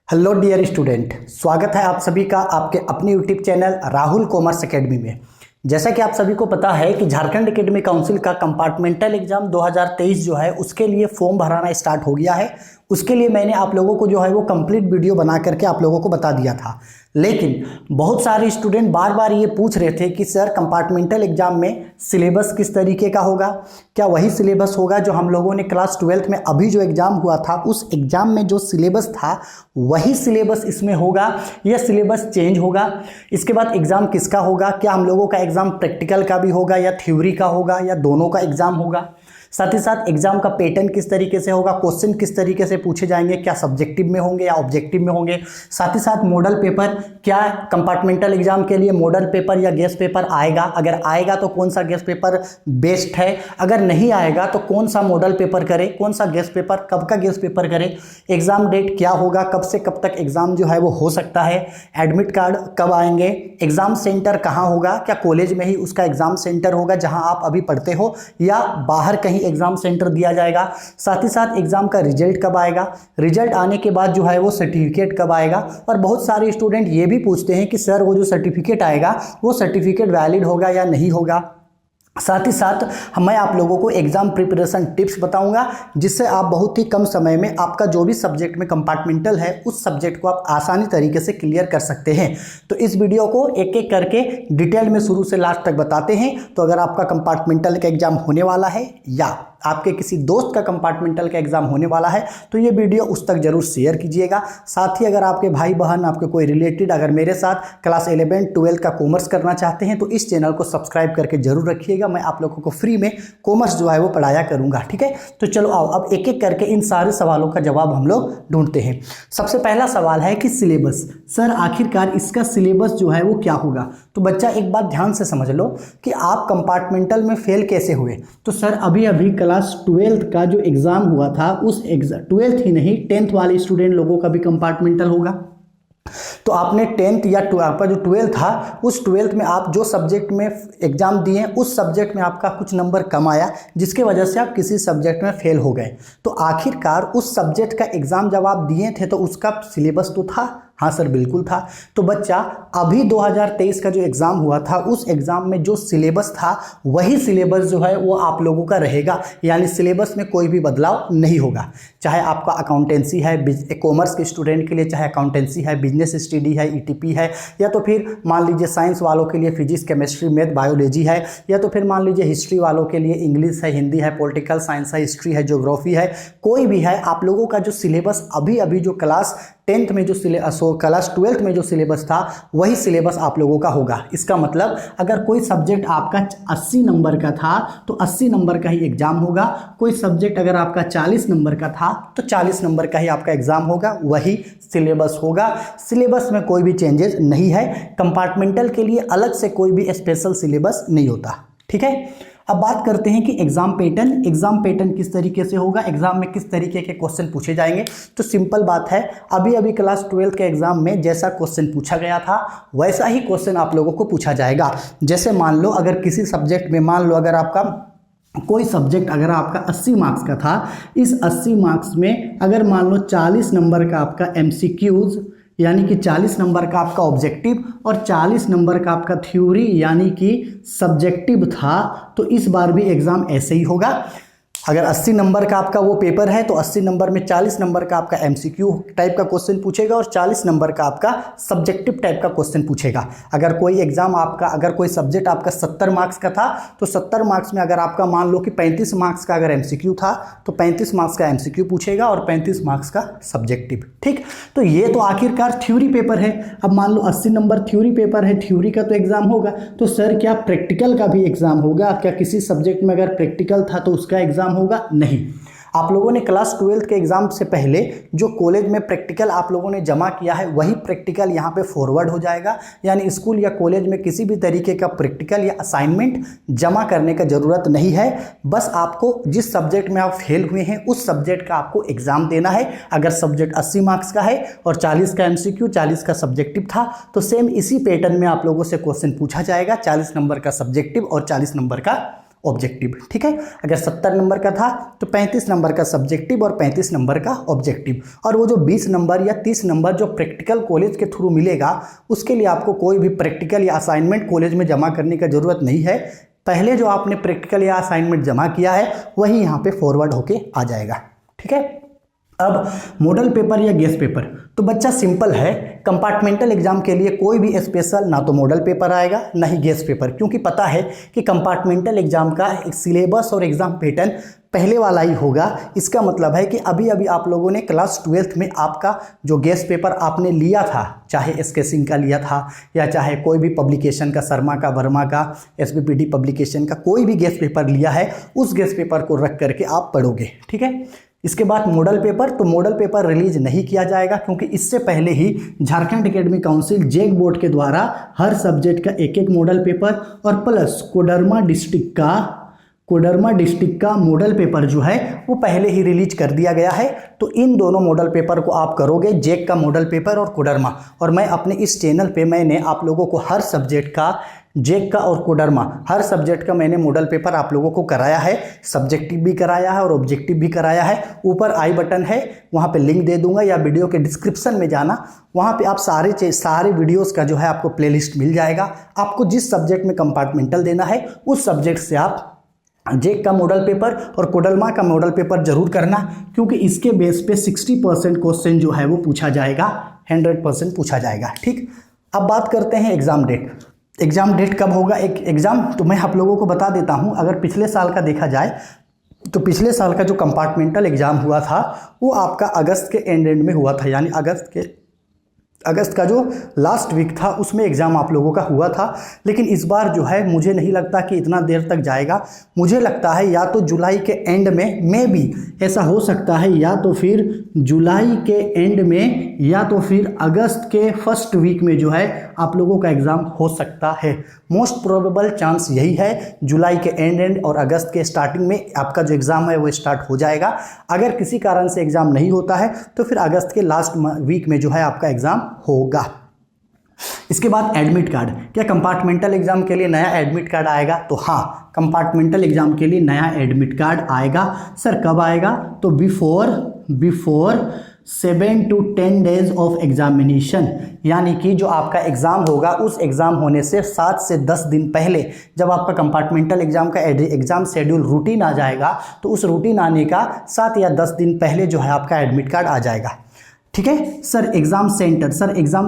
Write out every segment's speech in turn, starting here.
Hello dear student, स्वागत है आप सभी का आपके अपने YouTube channel Rahul commerce academy में। जैसा कि आप सभी को पता है कि झारखंड एकेडमी काउंसिल का कंपार्टमेंटल एग्जाम 2023 जो है उसके लिए फॉर्म भराना स्टार्ट हो गया है। उसके लिए मैंने आप लोगों को जो है वो कंप्लीट वीडियो बना करके आप लोगों को बता दिया था, लेकिन बहुत सारे स्टूडेंट बार बार ये पूछ रहे थे कि सर कंपार्टमेंटल एग्जाम में सिलेबस किस तरीके का होगा, क्या वही सिलेबस होगा जो हम लोगों ने क्लास 12 में अभी जो एग्ज़ाम हुआ था उस एग्ज़ाम में जो सिलेबस था वही सिलेबस इसमें होगा या सिलेबस चेंज होगा। इसके बाद एग्ज़ाम किसका होगा, क्या हम लोगों का एग्ज़ाम प्रैक्टिकल का भी होगा या थ्योरी का होगा या दोनों का एग्ज़ाम होगा। साथ ही साथ एग्जाम का पैटर्न किस तरीके से होगा, क्वेश्चन किस तरीके से पूछे जाएंगे, क्या सब्जेक्टिव में होंगे या ऑब्जेक्टिव में होंगे। साथ ही साथ मॉडल पेपर, क्या कंपार्टमेंटल एग्जाम के लिए मॉडल पेपर या गेस्ट पेपर आएगा, अगर आएगा तो कौन सा गेस्ट पेपर बेस्ट है, अगर नहीं आएगा तो कौन सा मॉडल पेपर करे, कौन सा गेस्ट पेपर, कब का गेस्ट पेपर करे, एग्जाम डेट क्या होगा, कब से कब तक एग्जाम जो है वो हो सकता है, एडमिट कार्ड कब आएंगे, एग्जाम सेंटर कहाँ होगा, क्या कॉलेज में ही उसका एग्जाम सेंटर होगा जहां आप अभी पढ़ते हो या बाहर कहीं एग्जाम सेंटर दिया जाएगा। साथ ही साथ एग्जाम का रिजल्ट कब आएगा, रिजल्ट आने के बाद जो है वो सर्टिफिकेट कब आएगा। और बहुत सारे स्टूडेंट ये भी पूछते हैं कि सर वो जो सर्टिफिकेट आएगा वो सर्टिफिकेट वैलिड होगा या नहीं होगा। साथ ही साथ मैं आप लोगों को एग्जाम प्रिपरेशन टिप्स बताऊंगा जिससे आप बहुत ही कम समय में आपका जो भी सब्जेक्ट में कंपार्टमेंटल है उस सब्जेक्ट को आप आसानी तरीके से क्लियर कर सकते हैं। तो इस वीडियो को एक एक करके डिटेल में शुरू से लास्ट तक बताते हैं। तो अगर आपका कंपार्टमेंटल का एग्जाम होने वाला है या आपके किसी दोस्त का कंपार्टमेंटल का एग्जाम होने वाला है तो ये वीडियो उस तक जरूर शेयर कीजिएगा। साथ ही अगर आपके भाई बहन, आपके कोई रिलेटेड अगर मेरे साथ क्लास 11 12 का कॉमर्स करना चाहते हैं तो इस चैनल को सब्सक्राइब करके जरूर रखिएगा। मैं आप लोगों को फ्री में कॉमर्स जो है वो पढ़ाया करूंगा, ठीक है। तो चलो आओ अब एक एक करके इन सारे सवालों का जवाब हम लोग ढूंढते हैं। सबसे पहला सवाल है कि सिलेबस, सर आखिरकार इसका सिलेबस जो है वो क्या होगा। तो बच्चा एक बात ध्यान से समझ लो कि आप कंपार्टमेंटल में फेल कैसे हुए। तो सर अभी अभी क्लास 12 का जो एग्जाम हुआ था उस एग्जाम 12th ही नहीं 10th वाले स्टूडेंट लोगों का भी कंपार्टमेंटल होगा। तो आपने 10th या आपका जो 12th था उस 12th में आप जो सब्जेक्ट में एग्जाम दिए उस सब्जेक्ट में आपका कुछ नंबर कम आया जिसके वजह से आप किसी सब्जेक्ट में फेल हो गए। तो आखिरकार उस सब्जेक्ट का एग्जाम जब आप दिए थे तो उसका सिलेबस तो था। हाँ सर बिल्कुल था। तो बच्चा अभी 2023 का जो एग्ज़ाम हुआ था उस एग्ज़ाम में जो सिलेबस था वही सिलेबस जो है वो आप लोगों का रहेगा, यानी सिलेबस में कोई भी बदलाव नहीं होगा। चाहे आपका अकाउंटेंसी है, कॉमर्स के स्टूडेंट के लिए चाहे अकाउंटेंसी है, बिजनेस स्टडी है, ईटीपी है, या तो फिर मान लीजिए साइंस वालों के लिए फिजिक्स, केमिस्ट्री, मैथ, बायोलॉजी है, या तो फिर मान लीजिए हिस्ट्री वालों के लिए इंग्लिश है, हिंदी है, पॉलिटिकल साइंस है, हिस्ट्री है, ज्योग्राफी है, कोई भी है, आप लोगों का जो सिलेबस अभी अभी जो क्लास 10th में जो क्लास 12th में जो सिलेबस था वही सिलेबस आप लोगों का होगा। इसका मतलब अगर कोई सब्जेक्ट आपका 80 नंबर का था तो 80 नंबर का ही एग्जाम होगा। कोई सब्जेक्ट अगर आपका 40 नंबर का था तो 40 नंबर का ही आपका एग्जाम होगा, वही सिलेबस होगा। सिलेबस में कोई भी चेंजेस नहीं है। कंपार्टमेंटल के लिए अलग से कोई भी स्पेशल सिलेबस नहीं होता, ठीक है। अब बात करते हैं कि एग्जाम पैटर्न, एग्जाम पैटर्न किस तरीके से होगा, एग्जाम में किस तरीके के क्वेश्चन पूछे जाएंगे। तो सिंपल बात है, अभी अभी क्लास 12 के एग्जाम में जैसा क्वेश्चन पूछा गया था वैसा ही क्वेश्चन आप लोगों को पूछा जाएगा। जैसे मान लो अगर किसी सब्जेक्ट में मान लो अगर आपका कोई सब्जेक्ट अगर आपका 80 मार्क्स का था, इस 80 मार्क्स में अगर मान लो 40 नंबर का आपका एमसीक्यूज यानी कि 40 नंबर का आपका ऑब्जेक्टिव और 40 नंबर का आपका थ्योरी यानी कि सब्जेक्टिव था, तो इस बार भी एग्ज़ाम ऐसे ही होगा। अगर 80 नंबर का आपका वो पेपर है तो 80 नंबर में 40 नंबर का आपका एमसीक्यू टाइप का क्वेश्चन पूछेगा और 40 नंबर का आपका सब्जेक्टिव टाइप का क्वेश्चन पूछेगा। अगर कोई एग्जाम आपका, अगर कोई सब्जेक्ट आपका 70 मार्क्स का था तो 70 मार्क्स में अगर आपका मान लो कि 35 मार्क्स का अगर एमसीक्यू था तो 35 मार्क्स का एमसीक्यू पूछेगा और 35 मार्क्स का सब्जेक्टिव, ठीक। तो ये तो आखिरकार थ्योरी पेपर है। अब मान लो 80 नंबर थ्योरी पेपर है, थ्योरी का तो एग्जाम होगा। तो सर क्या प्रैक्टिकल का भी एग्जाम होगा, क्या किसी सब्जेक्ट में अगर प्रैक्टिकल था तो उसका एग्जाम होगा? नहीं। आप लोगों ने क्लास 12 के एग्जाम से पहले जो कॉलेज में प्रैक्टिकल आप लोगों ने जमा किया है वही प्रैक्टिकल यहाँ पे फॉरवर्ड हो जाएगा, यानी स्कूल या कॉलेज में किसी भी तरीके का प्रैक्टिकल या असाइनमेंट जमा करने का ज़रूरत नहीं है। बस आपको जिस सब्जेक्ट में आप फेल हुए हैं उस सब्जेक्ट का आपको एग्जाम देना है। अगर सब्जेक्ट 80 मार्क्स का है और 40 का एमसीक्यू, 40 का सब्जेक्टिव था तो सेम इसी पैटर्न में आप लोगों से क्वेश्चन पूछा जाएगा, 40 नंबर का सब्जेक्टिव और 40 नंबर का ऑब्जेक्टिव। ठीक है, अगर 70 नंबर का था तो 35 नंबर का सब्जेक्टिव और 35 नंबर का ऑब्जेक्टिव। और वो जो 20 नंबर या 30 नंबर जो प्रैक्टिकल कॉलेज के थ्रू मिलेगा, उसके लिए आपको कोई भी प्रैक्टिकल या असाइनमेंट कॉलेज में जमा करने की जरूरत नहीं है। पहले जो आपने प्रैक्टिकल या असाइनमेंट जमा किया है वही यहाँ पे फॉरवर्ड होके आ जाएगा। ठीक है, अब मॉडल पेपर या गेस पेपर, तो बच्चा सिंपल है, कंपार्टमेंटल एग्जाम के लिए कोई भी स्पेशल ना तो मॉडल पेपर आएगा ना ही गेस पेपर, क्योंकि पता है कि कंपार्टमेंटल एग्जाम का एक सिलेबस और एग्जाम पैटर्न पहले वाला ही होगा। इसका मतलब है कि अभी अभी आप लोगों ने क्लास 12th में आपका जो गेस पेपर आपने लिया था, चाहे स्केचिंग का लिया था या चाहे कोई भी पब्लिकेशन का, शर्मा का, वर्मा का, एसबीपीडी पब्लिकेशन का कोई भी गेस पेपर लिया है, उस गेस पेपर को रख करके आप पढ़ोगे। ठीक है, इसके बाद मॉडल पेपर, तो मॉडल पेपर रिलीज नहीं किया जाएगा क्योंकि इससे पहले ही Jharkhand academic council JAC board के द्वारा हर सब्जेक्ट का एक एक मॉडल पेपर और प्लस कोडरमा डिस्ट्रिक्ट का मॉडल पेपर जो है वो पहले ही रिलीज कर दिया गया है। तो इन दोनों मॉडल पेपर को आप करोगे, जैक का मॉडल पेपर और कोडरमा। और मैं अपने इस चैनल पे मैंने आप लोगों को हर सब्जेक्ट का, जैक का और कोडरमा, हर सब्जेक्ट का मैंने मॉडल पेपर आप लोगों को कराया है, सब्जेक्टिव भी कराया है और ऑब्जेक्टिव भी कराया है। ऊपर आई बटन है, वहाँ पे लिंक दे दूंगा, या वीडियो के डिस्क्रिप्शन में जाना, वहाँ पे आप सारे वीडियोस का जो है आपको प्लेलिस्ट मिल जाएगा। आपको जिस सब्जेक्ट में कंपार्टमेंटल देना है उस सब्जेक्ट से आप जैक का मॉडल पेपर और कोडरमा का मॉडल पेपर जरूर करना, क्योंकि इसके बेस पे 60% क्वेश्चन जो है वो पूछा जाएगा, 100% पूछा जाएगा। ठीक, अब बात करते हैं एग्जाम डेट। एग्जाम डेट कब होगा एक एग्जाम, तो मैं आप लोगों को बता देता हूं। अगर पिछले साल का देखा जाए तो पिछले साल का जो कंपार्टमेंटल एग्जाम हुआ था वो आपका अगस्त के एंड में हुआ था, यानी अगस्त का जो लास्ट वीक था उसमें एग्ज़ाम आप लोगों का हुआ था। लेकिन इस बार जो है मुझे नहीं लगता कि इतना देर तक जाएगा। मुझे लगता है या तो जुलाई के एंड में भी ऐसा हो सकता है, या तो फिर जुलाई के एंड में या तो फिर अगस्त के फर्स्ट वीक में जो है आप लोगों का एग्ज़ाम हो सकता है। मोस्ट प्रोबेबल चांस यही है, जुलाई के एंड और अगस्त के स्टार्टिंग में आपका जो एग्ज़ाम है वो स्टार्ट हो जाएगा। अगर किसी कारण से एग्ज़ाम नहीं होता है तो फिर अगस्त के लास्ट वीक में जो है आपका एग्ज़ाम होगा। इसके बाद एडमिट कार्ड, क्या कंपार्टमेंटल एग्जाम के लिए नया एडमिट कार्ड आएगा? तो हाँ, कंपार्टमेंटल एग्जाम के लिए नया एडमिट कार्ड आएगा। सर कब आएगा? तो before 7 to 10 days of examination, यानी कि जो आपका एग्ज़ाम होगा उस एग्ज़ाम होने से 7 से 10 दिन पहले, जब आपका कंपार्टमेंटल एग्ज़ाम का एग्ज़ाम शेड्यूल रूटीन आ जाएगा, तो उस रूटीन आने का 7 या 10 दिन पहले जो है आपका एडमिट कार्ड आ जाएगा। ठीक है सर, एग्ज़ाम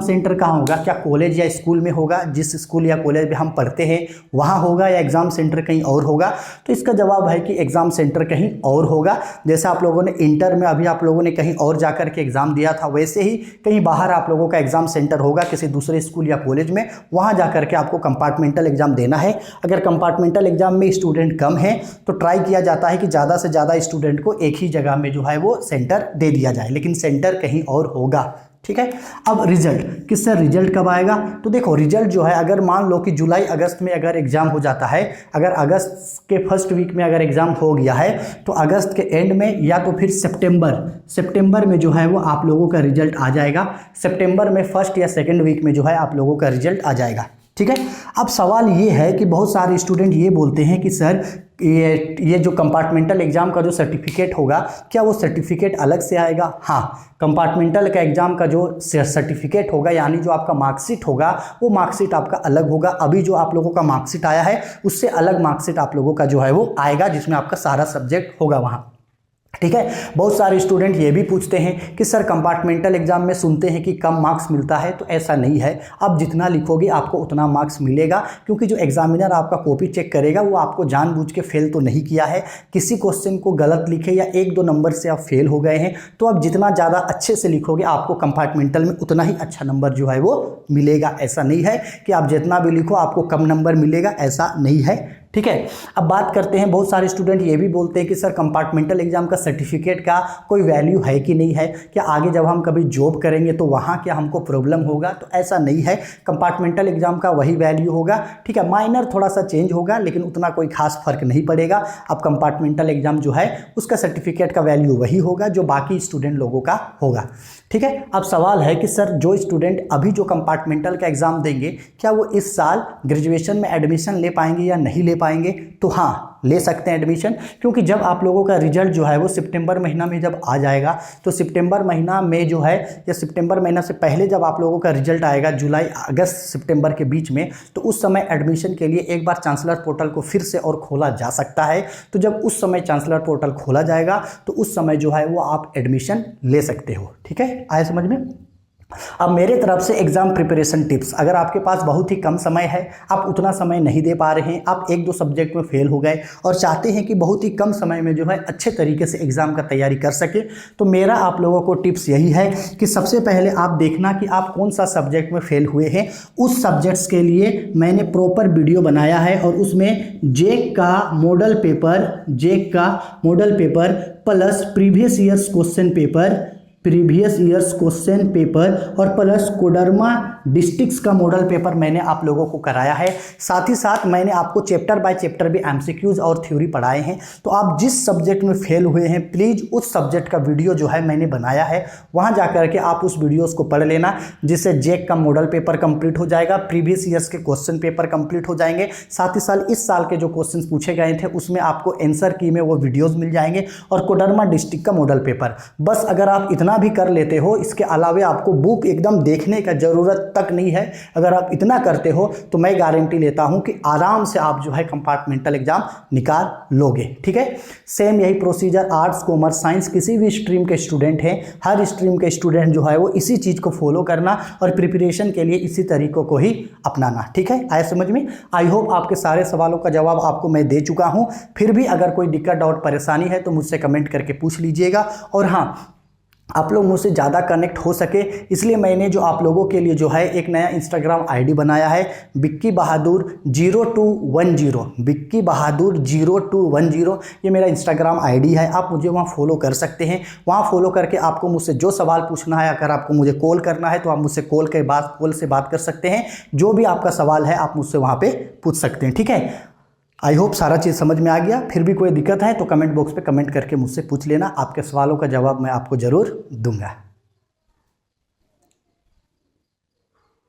सेंटर कहाँ होगा? क्या कॉलेज या स्कूल में होगा? जिस स्कूल या कॉलेज में हम पढ़ते हैं वहाँ होगा, या एग्ज़ाम सेंटर कहीं और होगा? तो इसका जवाब है कि एग्ज़ाम सेंटर कहीं और होगा। जैसे आप लोगों ने इंटर में अभी आप लोगों ने कहीं और जा कर के एग्ज़ाम दिया था, वैसे ही कहीं बाहर आप लोगों का एग्ज़ाम सेंटर होगा किसी दूसरे स्कूल या कॉलेज में, वहाँ जा कर के आपको कंपार्टमेंटल एग्ज़ाम देना है। अगर कंपार्टमेंटल एग्ज़ाम में स्टूडेंट कम है तो ट्राई किया जाता है कि ज़्यादा से ज़्यादा स्टूडेंट को एक ही जगह में जो है वो सेंटर दे दिया जाए, लेकिन सेंटर कहीं और होगा। ठीक है, अब रिजल्ट, कि सर रिजल्ट कब आएगा? तो देखो रिजल्ट जो है, अगर मान लो कि जुलाई अगस्त में अगर एग्जाम हो जाता है, अगर अगस्त के फर्स्ट वीक में अगर एग्जाम हो गया है तो अगस्त के एंड में या तो फिर सितंबर में जो है वो आप लोगों का रिजल्ट आ जाएगा। सितंबर में फर्स्ट या सेकेंड वीक में जो है आप लोगों का रिजल्ट आ जाएगा। ठीक है, अब सवाल ये है कि बहुत सारे स्टूडेंट ये बोलते हैं कि सर ये जो कंपार्टमेंटल एग्ज़ाम का जो सर्टिफिकेट होगा, क्या वो सर्टिफिकेट अलग से आएगा? हाँ, कंपार्टमेंटल का एग्ज़ाम का जो सर्टिफिकेट होगा, यानी जो आपका मार्कशीट होगा, वो मार्कशीट आपका अलग होगा। अभी जो आप लोगों का मार्कशीट आया है उससे अलग मार्कशीट आप लोगों का जो है वो आएगा, जिसमें आपका सारा सब्जेक्ट होगा वहाँ। ठीक है, बहुत सारे स्टूडेंट ये भी पूछते हैं कि सर कंपार्टमेंटल एग्जाम में सुनते हैं कि कम मार्क्स मिलता है, तो ऐसा नहीं है। आप जितना लिखोगे आपको उतना मार्क्स मिलेगा, क्योंकि जो एग्जामिनर आपका कॉपी चेक करेगा वो आपको जानबूझ के फेल तो नहीं किया है। किसी क्वेश्चन को गलत लिखे या 1-2 नंबर से आप फेल हो गए हैं, तो आप जितना ज़्यादा अच्छे से लिखोगे आपको कंपार्टमेंटल में उतना ही अच्छा नंबर जो है वो मिलेगा। ऐसा नहीं है कि आप जितना भी लिखो आपको कम नंबर मिलेगा, ऐसा नहीं है। ठीक है, अब बात करते हैं, बहुत सारे स्टूडेंट ये भी बोलते हैं कि सर कंपार्टमेंटल एग्जाम का सर्टिफिकेट का कोई वैल्यू है कि नहीं है, क्या आगे जब हम कभी जॉब करेंगे तो वहाँ क्या हमको प्रॉब्लम होगा? तो ऐसा नहीं है, कंपार्टमेंटल एग्जाम का वही वैल्यू होगा। ठीक है, माइनर थोड़ा सा चेंज होगा, लेकिन उतना कोई खास फर्क नहीं पड़ेगा। अब कंपार्टमेंटल एग्जाम जो है उसका सर्टिफिकेट का वैल्यू वही होगा जो बाकी स्टूडेंट लोगों का होगा। ठीक है, अब सवाल है कि सर जो स्टूडेंट अभी जो कंपार्टमेंटल का एग्ज़ाम देंगे, क्या वो इस साल ग्रेजुएशन में एडमिशन ले पाएंगे या नहीं ले पाएंगे? तो हाँ, ले सकते हैं एडमिशन, क्योंकि जब आप लोगों का रिजल्ट जो है वो सितंबर महीना में जब आ जाएगा तो सितंबर महीना में जो है या सितंबर महीना से पहले जब आप लोगों का रिजल्ट आएगा जुलाई अगस्त सितंबर के बीच में, तो उस समय एडमिशन के लिए एक बार चांसलर पोर्टल को फिर से और खोला जा सकता है। तो जब उस समय चांसलर पोर्टल खोला जाएगा तो उस समय जो है वो आप एडमिशन ले सकते हो। ठीक है, आया समझ में। अब मेरे तरफ से एग्जाम प्रिपरेशन टिप्स, अगर आपके पास बहुत ही कम समय है, आप उतना समय नहीं दे पा रहे हैं, आप 1-2 सब्जेक्ट में फेल हो गए और चाहते हैं कि बहुत ही कम समय में जो है अच्छे तरीके से एग्जाम का तैयारी कर सके, तो मेरा आप लोगों को टिप्स यही है कि सबसे पहले आप देखना कि आप कौन सा सब्जेक्ट में फेल हुए हैं। उस सब्जेक्ट्स के लिए मैंने प्रॉपर वीडियो बनाया है और उसमें जेक का model paper plus previous years question paper और प्लस कोडरमा डिस्ट्रिक्ट्स का मॉडल पेपर मैंने आप लोगों को कराया है। साथ ही साथ मैंने आपको चैप्टर बाय चैप्टर भी एमसीक्यूज और थ्योरी पढ़ाए हैं। तो आप जिस सब्जेक्ट में फेल हुए हैं प्लीज़ उस सब्जेक्ट का वीडियो जो है मैंने बनाया है, वहां जाकर के आप उस वीडियोस को पढ़ लेना, जिससे जेक का मॉडल पेपर कंप्लीट हो जाएगा, प्रीवियस ईयर्स के क्वेश्चन पेपर कंप्लीट हो जाएंगे, साथ ही साथ इस साल के जो क्वेश्चन पूछे गए थे उसमें आपको आंसर की में वो वीडियोज मिल जाएंगे और कोडरमा डिस्ट्रिक्ट का मॉडल पेपर। बस अगर आप इतना भी कर लेते हो, इसके अलावा आपको बुक एकदम देखने का जरूरत तक नहीं है, अगर आप इतना करते हो तो मैं गारंटी लेता हूं कि आराम से आप जो है कंपार्टमेंटल एग्जाम निकाल लोगे। ठीक है, सेम यही प्रोसीजर आर्ट्स कॉमर्स साइंस किसी भी स्ट्रीम के स्टूडेंट हैं, हर स्ट्रीम के स्टूडेंट जो है वो इसी चीज को फॉलो करना और प्रिपरेशन के लिए इसी तरीकों को ही अपनाना। ठीक है, आया समझ में। आई होप आपके सारे सवालों का जवाब आपको मैं दे चुका हूं। फिर भी अगर कोई दिक्कत डाउट परेशानी है तो मुझसे कमेंट करके पूछ लीजिएगा। और हाँ, आप लोग मुझसे ज़्यादा कनेक्ट हो सके इसलिए मैंने जो आप लोगों के लिए जो है एक नया इंस्टाग्राम आईडी बनाया है, बिक्की बहादुर 0210, बिक्की बहादुर 0210, ये मेरा इंस्टाग्राम आईडी है। आप मुझे वहाँ फॉलो कर सकते हैं। वहाँ फॉलो करके आपको मुझसे जो सवाल पूछना है, अगर आपको मुझे कॉल करना है तो आप मुझसे कॉल से बात कर सकते हैं। जो भी आपका सवाल है आप मुझसे वहाँ पर पूछ सकते हैं। ठीक है, आई होप सारा चीज़ समझ में आ गया। फिर भी कोई दिक्कत है तो कमेंट बॉक्स पे कमेंट करके मुझसे पूछ लेना, आपके सवालों का जवाब मैं आपको ज़रूर दूंगा।